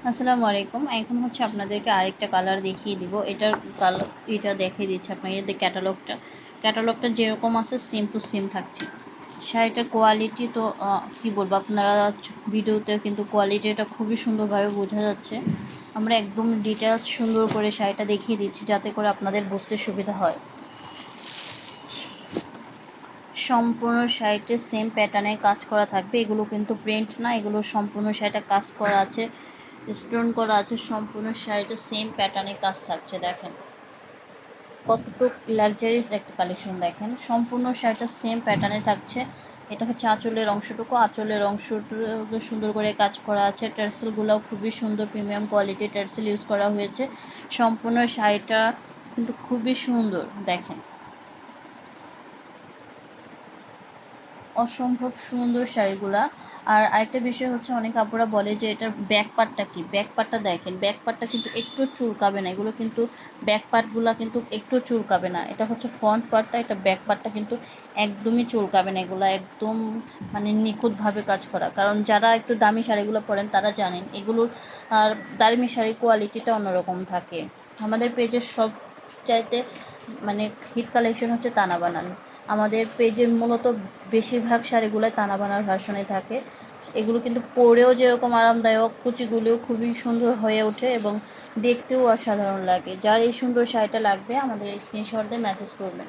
আসসালামু আলাইকুম। এখন হচ্ছে আপনাদেরকে আরেকটা কালার দেখিয়ে দিব। এটার কালার এটা দেখিয়ে দিচ্ছি আপনাদের ক্যাটালগটা যেরকম আছে সেম টু সেম থাকছে। শাড়িটার কোয়ালিটি তো কী বলবো, আপনারা ভিডিওতে কিন্তু কোয়ালিটিটা খুবই সুন্দরভাবে বোঝা যাচ্ছে। আমরা একদম ডিটেলস সুন্দর করে শাড়িটা দেখিয়ে দিচ্ছি যাতে করে আপনাদের বুঝতে সুবিধা হয়। সম্পূর্ণ শাড়িতে সেম প্যাটার্নে কাজ করা থাকবে। এগুলো কিন্তু প্রিন্ট না, এগুলো সম্পূর্ণ শাড়িটা কাজ করা আছে, স্টোন করা আছে। সম্পূর্ণ শাড়িটা সেম প্যাটার্নে কাজ থাকছে। দেখেন কতটুকু লাক্সারিয়াস একটা কালেকশন। দেখেন সম্পূর্ণ শাড়িটা সেম প্যাটার্নে থাকছে। এটা হচ্ছে আঁচলের অংশটুকু সুন্দর করে কাজ করা আছে। টার্সেলগুলোও খুবই সুন্দর, প্রিমিয়াম কোয়ালিটির টার্সেল ইউজ করা হয়েছে। সম্পূর্ণ শাড়িটা কিন্তু খুবই সুন্দর। দেখেন অসম্ভব সুন্দর শাড়িগুলা। আর আরেকটা বিষয় হচ্ছে, অনেক আপুরা বলে যে এটার ব্যাক পার্টটা কি, ব্যাক পার্টটা দেখেন, ব্যাক পার্টটা কিন্তু একটু চুলকাবে না। এগুলো কিন্তু ব্যাক পার্টগুলো কিন্তু একটু চুলকাবে না। এটা হচ্ছে ফ্রন্ট পার্টটা, এটা ব্যাক পার্টটা কিন্তু একদমই চুলকাবে না। এগুলো একদম মানে নিখুঁতভাবে কাজ করা। কারণ যারা একটু দামি শাড়িগুলো পরেন তারা জানেন এগুলোর আর দামি শাড়ির কোয়ালিটিটা অন্যরকম থাকে। আমাদের পেজের সব চাইতে মানে হিট কালেকশন হচ্ছে তানা বানানো। আমাদের পেজে মূলত বেশিরভাগ শাড়িগুলোই তানা বানার ভার্সনে থাকে। এগুলো কিন্তু পরেও যেরকম আরামদায়ক, কুচিগুলিও খুবই সুন্দর হয়ে ওঠে এবং দেখতেও অসাধারণ লাগে। যার এই সুন্দর শাড়িটা লাগবে আমাদের স্ক্রিনশট দিয়ে মেসেজ করবেন।